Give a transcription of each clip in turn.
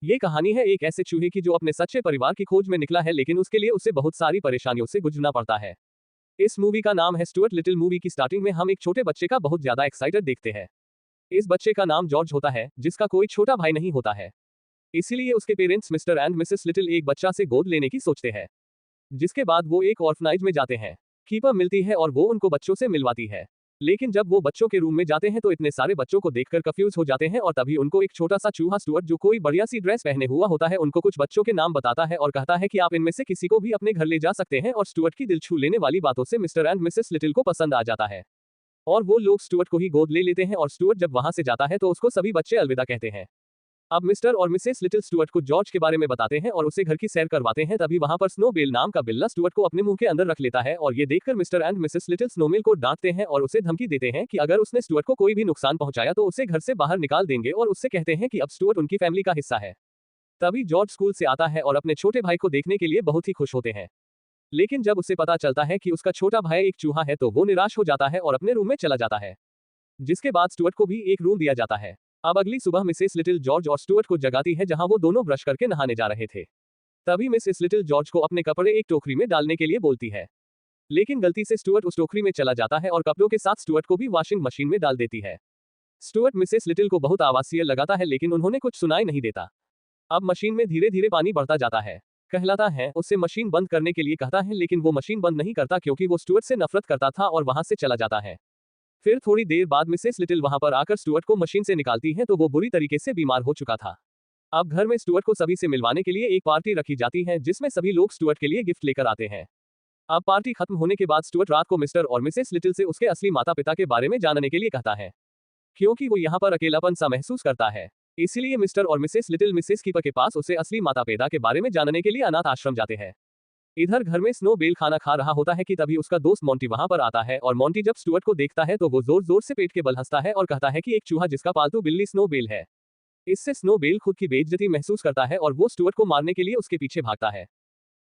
ये कहानी है एक ऐसे चूहे की जो अपने सच्चे परिवार की खोज में निकला है, लेकिन उसके लिए उसे बहुत सारी परेशानियों से गुजरना पड़ता है। इस मूवी का नाम है स्टुअर्ट लिटिल। मूवी की स्टार्टिंग में हम एक छोटे बच्चे का बहुत ज्यादा एक्साइटेड देखते हैं। इस बच्चे का नाम जॉर्ज होता है, जिसका कोई छोटा भाई नहीं होता है। इसीलिए उसके parents mister and Mrs little एक बच्चा से गोद लेने की सोचते हैं। जिसके बाद वो एक ऑर्फनाइज में जाते हैं। कीपर मिलती है और वो उनको बच्चों से मिलवाती है। लेकिन जब वो बच्चों के रूम में जाते हैं तो इतने सारे बच्चों को देखकर कंफ्यूज हो जाते हैं और तभी उनको एक छोटा सा चूहा स्टुअर्ट, जो कोई बढ़िया सी ड्रेस पहने हुआ होता है, उनको कुछ बच्चों के नाम बताता है और कहता है कि आप इनमें से किसी को भी अपने घर ले जा सकते हैं। और स्टुअर्ट की दिल छू लेने वाली बातों से मिस्टर एंड मिसेस लिटिल को पसंद आ जाता है और वो लोग स्टुअर्ट को ही गोद ले लेते हैं। और स्टुअर्ट जब वहां से जाता है तो उसको सभी बच्चे अलविदा कहते हैं। अब मिस्टर और मिसेस लिटिल स्टुअर्ट को जॉर्ज के बारे में बताते हैं और उसे घर की सैर करवाते हैं। तभी वहां पर स्नोबेल नाम का बिल्ला स्टुअर्ट को अपने मुंह के अंदर रख लेता है और ये देखकर मिस्टर एंड मिसेस लिटिल स्नोमेल को डांटते हैं और उसे धमकी देते हैं कि अगर उसने स्टुअर्ट को कोई भी नुकसान पहुंचाया तो उसे घर से बाहर निकाल देंगे, और उससे कहते हैं कि अब स्टुअर्ट उनकी फैमिली का हिस्सा है। तभी जॉर्ज स्कूल से आता है और अपने छोटे भाई को देखने के लिए बहुत ही खुश होते हैं। लेकिन जब उसे पता चलता है कि उसका छोटा भाई एक चूहा है तो वो निराश हो जाता है और अपने रूम में चला जाता है। जिसके बाद स्टुअर्ट को भी एक रूम दिया जाता है। अब अगली सुबह मिसेस लिटिल जॉर्ज और स्टुअर्ट को जगाती है, जहां वो दोनों ब्रश करके नहाने जा रहे थे। तभी मिसेस लिटिल जॉर्ज को अपने कपड़े एक टोकरी में डालने के लिए बोलती है। लेकिन गलती से स्टुअर्ट उस टोकरी में चला जाता है और कपड़ों के साथ स्टुअर्ट को भी वॉशिंग मशीन में डाल देती है। स्टुअर्ट मिसेस लिटिल को बहुत आवासीय लगाता है, लेकिन उन्होंने कुछ सुनाई नहीं देता। अब मशीन में धीरे धीरे पानी बढ़ता जाता है। कहलाता है उससे मशीन बंद करने के लिए कहता है, लेकिन वो मशीन बंद नहीं करता क्योंकि वो स्टुअर्ट से नफरत करता था और वहां से चला जाता है। फिर थोड़ी देर बाद मिसेस लिटिल वहां पर आकर स्टुअर्ट को मशीन से निकालती है तो वो बुरी तरीके से बीमार हो चुका था। अब घर में स्टुअर्ट को सभी से मिलवाने के लिए एक पार्टी रखी जाती है, जिसमें सभी लोग स्टुअर्ट के लिए गिफ्ट लेकर आते हैं। अब पार्टी खत्म होने के बाद स्टुअर्ट रात को मिस्टर और मिसेस लिटिल से उसके असली माता पिता के बारे में जानने के लिए कहता है, क्योंकि वो यहाँ पर अकेलापन सा महसूस करता है। इसीलिए मिस्टर और मिसेस लिटिल मिसेस कीपर के पास उसे असली माता पिता के बारे में जानने के लिए अनाथ आश्रम जाते हैं। इधर घर में स्नोबेल खाना खा रहा होता है कि तभी उसका दोस्त मोंटी वहां पर आता है और मोंटी जब स्टुअर्ट को देखता है तो वो जोर जोर से पेट के बल हंसता है और कहता है कि एक चूहा जिसका पालतू बिल्ली स्नोबेल है। इससे स्नोबेल खुद की बेइज्जती महसूस करता है और वो स्टुअर्ट को मारने के लिए उसके पीछे भागता है।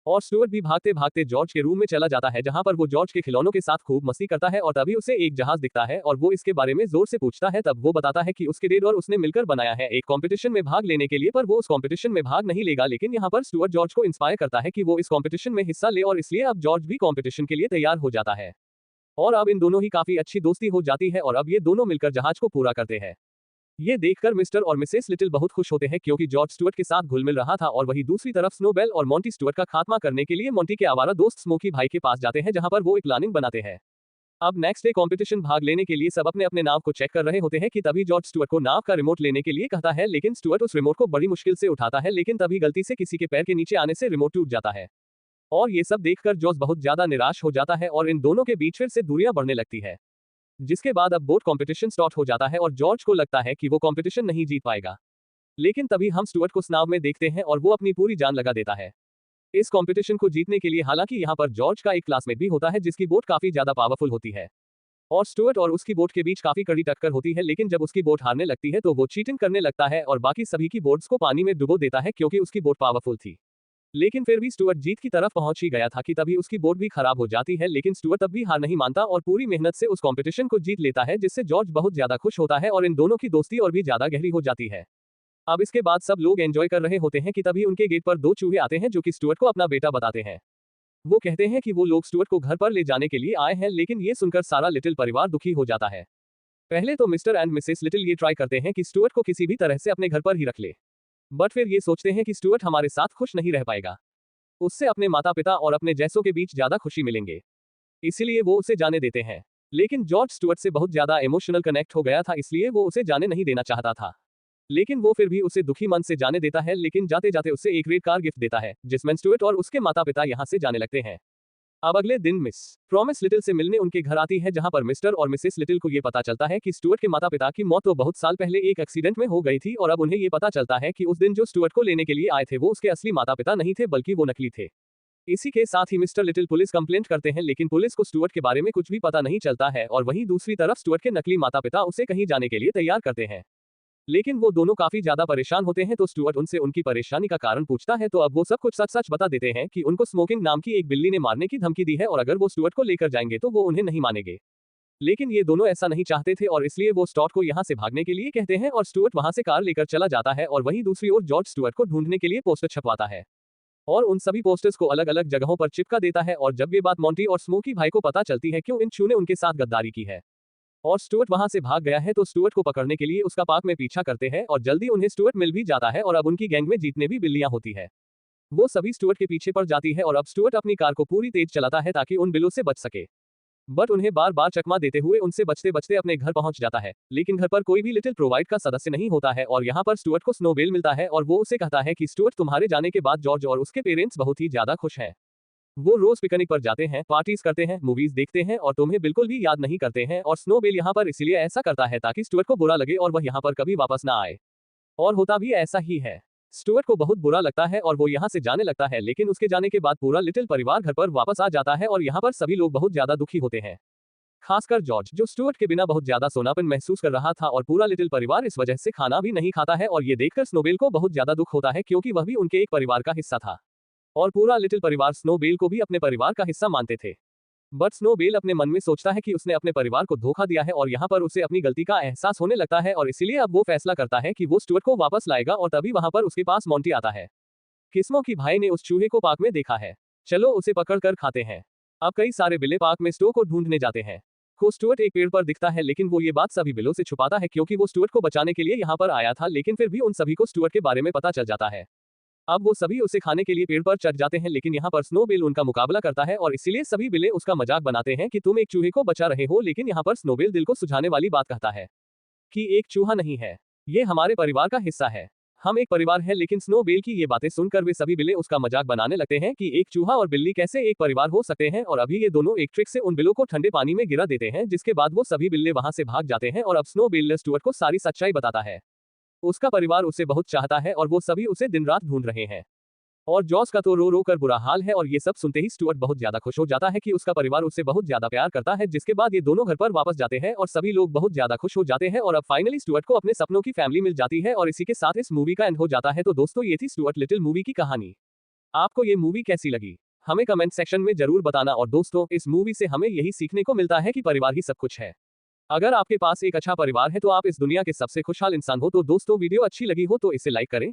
और स्टुअर्ट भी भागते भागते जॉर्ज के रूम में चला जाता है, जहां पर वो जॉर्ज के खिलौनों के साथ खूब मस्ती करता है और तभी उसे एक जहाज दिखता है और वो इसके बारे में जोर से पूछता है। तब वो बताता है कि उसके डैड और उसने मिलकर बनाया है एक कंपटीशन में भाग लेने के लिए, पर वो उस कंपटीशन में भाग नहीं लेगा। लेकिन यहाँ पर स्टुअर्ट जॉर्ज को इंस्पायर करता है कि वो इस कंपटीशन में हिस्सा ले और इसलिए अब जॉर्ज भी कंपटीशन के लिए तैयार हो जाता है। और अब इन दोनों ही काफी अच्छी दोस्ती हो जाती है और अब ये दोनों मिलकर जहाज को पूरा करते हैं। ये देखकर मिस्टर और मिसेस लिटिल बहुत खुश होते हैं क्योंकि जॉर्ज स्टुअर्ट के साथ घुल मिल रहा था। और वही दूसरी तरफ स्नोबेल और मोंटी स्टुअर्ट का खात्मा करने के लिए मोंटी के आवारा दोस्त स्मोकी भाई के पास जाते हैं, जहां पर वो एक प्लानिंग बनाते हैं। अब नेक्स्ट डे कंपटीशन भाग लेने के लिए सब अपने अपने नाव को चेक कर रहे होते हैं कि तभी जॉर्ज स्टुअर्ट को नाव का रिमोट लेने के लिए कहता है, लेकिन स्टुअर्ट उस रिमोट को बड़ी मुश्किल से उठाता है, लेकिन तभी गलती से किसी के पैर के नीचे आने से रिमोट टूट जाता है। और ये सब देखकर जॉर्ज बहुत ज्यादा निराश हो जाता है और इन दोनों के बीच फिर से दूरियां बढ़ने लगती है। जिसके बाद अब बोट कंपटीशन स्टार्ट हो जाता है और जॉर्ज को लगता है कि वो कंपटीशन नहीं जीत पाएगा। लेकिन तभी हम स्टुअर्ट को स्नाव में देखते हैं और वो अपनी पूरी जान लगा देता है इस कंपटीशन को जीतने के लिए। हालांकि यहाँ पर जॉर्ज का एक क्लासमेट भी होता है जिसकी बोट काफी ज्यादा पावरफुल होती है और स्टुअर्ट और उसकी बोट के बीच काफी कड़ी टक्कर होती है। लेकिन जब उसकी बोट हारने लगती है तो वो चीटिंग करने लगता है और बाकी सभी की बोट्स को पानी में डुबो देता है क्योंकि उसकी बोट पावरफुल थी। लेकिन फिर भी स्टुअर्ट जीत की तरफ पहुंच ही गया था कि तभी उसकी बोट भी खराब हो जाती है। लेकिन स्टुअर्ट तब भी हार नहीं मानता और पूरी मेहनत से उस कंपटीशन को जीत लेता है, जिससे जॉर्ज बहुत ज्यादा खुश होता है और इन दोनों की दोस्ती और भी ज्यादा गहरी हो जाती है। अब इसके बाद सब लोग एंजॉय कर रहे होते हैं कि तभी उनके गेट पर दो चूहे आते हैं जो कि स्टुअर्ट को अपना बेटा बताते हैं। वो कहते हैं कि वो लोग स्टुअर्ट को घर पर ले जाने के लिए आए हैं, लेकिन ये सुनकर सारा लिटिल परिवार दुखी हो जाता है। पहले तो मिस्टर एंड मिसेस लिटिल ये ट्राई करते हैं कि स्टुअर्ट को किसी भी तरह से अपने घर पर ही रख ले, बट फिर ये सोचते हैं कि स्टुअर्ट हमारे साथ खुश नहीं रह पाएगा, उससे अपने माता पिता और अपने जैसों के बीच ज्यादा खुशी मिलेंगे, इसीलिए वो उसे जाने देते हैं। लेकिन जॉर्ज स्टुअर्ट से बहुत ज्यादा इमोशनल कनेक्ट हो गया था, इसलिए वो उसे जाने नहीं देना चाहता था। लेकिन वो फिर भी उसे दुखी मन से जाने देता है, लेकिन जाते जाते उसे एक रेड कार गिफ्ट देता है, जिसमें स्टुअर्ट और उसके माता पिता यहाँ से जाने लगते हैं। अब अगले दिन मिस प्रॉमिस लिटिल से मिलने उनके घर आती है, जहां पर मिस्टर और मिसेस लिटिल को ये पता चलता है कि स्टुअर्ट के माता पिता की मौत तो बहुत साल पहले एक एक्सीडेंट में हो गई थी। और अब उन्हें ये पता चलता है कि उस दिन जो स्टुअर्ट को लेने के लिए आए थे वो उसके असली माता पिता नहीं थे, बल्कि वो नकली थे। इसी के साथ ही मिस्टर लिटिल पुलिस कंप्लेंट करते हैं, लेकिन पुलिस को स्टुअर्ट के बारे में कुछ भी पता नहीं चलता है। और वहीं दूसरी तरफ स्टुअर्ट के नकली माता पिता उसे कहीं जाने के लिए तैयार करते हैं, लेकिन वो दोनों काफी ज्यादा परेशान होते हैं। तो स्टुअर्ट उनसे उनकी परेशानी का कारण पूछता है, तो अब वो सब कुछ सच सच बता देते हैं कि उनको स्मोकिंग नाम की एक बिल्ली ने मारने की धमकी दी है और अगर वो स्टुअर्ट को लेकर जाएंगे तो वो उन्हें नहीं मानेंगे। लेकिन ये दोनों ऐसा नहीं चाहते थे और इसलिए वो स्टुअर्ट को यहाँ से भागने के लिए कहते हैं और स्टुअर्ट वहाँ से कार लेकर चला जाता है और वहीं दूसरी ओर जॉर्ज स्टुअर्ट को ढूंढने के लिए पोस्टर छपवाता है और उन सभी पोस्टर्स को अलग अलग जगहों पर चिपका देता है। और जब ये बात मॉन्टी और स्मोकी भाई को पता चलती है क्यों इन चू ने उनके साथ गद्दारी की है और स्टुअर्ट वहां से भाग गया है तो स्टुअर्ट को पकड़ने के लिए उसका पार्क में पीछा करते हैं और जल्दी उन्हें स्टुअर्ट मिल भी जाता है और अब उनकी गैंग में जीतने भी बिल्लियां होती है। वो सभी स्टुअर्ट के पीछे पड़ जाती है और अब स्टुअर्ट अपनी कार को पूरी तेज चलाता है ताकि उन बिलों से बच सके, बट उन्हें बार बार चकमा देते हुए उनसे बचते बचते अपने घर पहुंच जाता है। लेकिन घर पर कोई भी लिटिल प्रोवाइड का सदस्य नहीं होता है और यहाँ पर स्टुअर्ट को स्नोबेल मिलता है और वो उसे कहता है कि स्टुअर्ट, तुम्हारे जाने के बाद जॉर्ज और उसके पेरेंट्स बहुत ही ज्यादा खुश हैं। वो रोज पिकनिक पर जाते हैं, पार्टीज करते हैं, मूवीज देखते हैं और तुम्हें बिल्कुल भी याद नहीं करते हैं। और स्नोबेल यहाँ पर इसलिए ऐसा करता है ताकि स्टुअर्ट को बुरा लगे और वह यहाँ पर कभी वापस ना आए। और होता भी ऐसा ही है। स्टुअर्ट को बहुत बुरा लगता है और वो यहाँ से जाने लगता है, लेकिन उसके जाने के बाद पूरा लिटिल परिवार घर पर वापस आ जाता है और यहाँ पर सभी लोग बहुत ज्यादा दुखी होते हैं, खासकर जॉर्ज, जो स्टुअर्ट के बिना बहुत ज्यादा सोनापन महसूस कर रहा था और पूरा लिटिल परिवार इस वजह से खाना भी नहीं खाता है। और ये देखकर स्नोबेल को बहुत ज्यादा दुख होता है क्योंकि वह भी उनके एक परिवार का हिस्सा था और पूरा लिटिल परिवार स्नोबेल को भी अपने परिवार का हिस्सा मानते थे। बट स्नोबेल अपने मन में सोचता है कि उसने अपने परिवार को धोखा दिया है और यहाँ पर उसे अपनी गलती का एहसास होने लगता है और इसीलिए अब वो फैसला करता है कि वो स्टुअर्ट को वापस लाएगा। और तभी वहां पर उसके पास मॉन्टी आता है। किस्मों की भाई ने उस चूहे को पार्क में देखा है, चलो उसे पकड़ कर खाते हैं। अब कई सारे बिल्ले पार्क में स्टो को ढूंढने जाते हैं। को स्टुअर्ट एक पेड़ पर दिखता है, लेकिन वो ये बात सभी बिलों से छुपाता है क्योंकि वो स्टुअर्ट को बचाने के लिए यहाँ पर आया था। लेकिन फिर भी उन सभी को स्टुअर्ट के बारे में पता चल जाता है। अब वो सभी उसे खाने के लिए पेड़ पर चढ़ जाते हैं, लेकिन यहाँ पर स्नोबेल उनका मुकाबला करता है और इसीलिए सभी बिल्ले उसका मजाक बनाते हैं कि तुम एक चूहे को बचा रहे हो। लेकिन यहाँ पर स्नोबेल दिल को सुझाने वाली बात कहता है कि एक चूहा नहीं है, ये हमारे परिवार का हिस्सा है, हम एक परिवार है। लेकिन स्नोबेल की ये बातें सुनकर वे सभी बिल्ले उसका मजाक बनाने लगते हैं कि एक चूहा और बिल्ली कैसे एक परिवार हो सकते हैं। और अभी ये दोनों एक ट्रिक से उन बिल्लों को ठंडे पानी में गिरा देते हैं, जिसके बाद वो सभी बिल्ले वहां से भाग जाते हैं। और अब स्नोबेल स्टुअर्ट को सारी सच्चाई बताता है, उसका परिवार उसे बहुत चाहता है और वो सभी उसे दिन रात ढूंढ रहे हैं। और जॉस का तो रो रो कर बुरा हाल है और ये सब सुनते ही स्टुअर्ट बहुत ज्यादा खुश हो जाता है कि उसका परिवार उससे बहुत ज्यादा प्यार करता है। जिसके बाद ये दोनों घर पर वापस जाते हैं और सभी लोग बहुत ज्यादा खुश हो जाते हैं और अब फाइनली स्टुअर्ट को अपने सपनों की फैमिली मिल जाती है। और इसी के साथ इस मूवी का एंड हो जाता है। तो दोस्तों, ये थी स्टुअर्ट लिटिल मूवी की कहानी। आपको ये मूवी कैसी लगी हमें कमेंट सेक्शन में जरूर बताना। और दोस्तों, इस मूवी से हमें यही सीखने को मिलता है कि परिवार ही सब कुछ है। अगर आपके पास एक अच्छा परिवार है तो आप इस दुनिया के सबसे खुशहाल इंसान हो। तो दोस्तों, वीडियो अच्छी लगी हो तो इसे लाइक करें,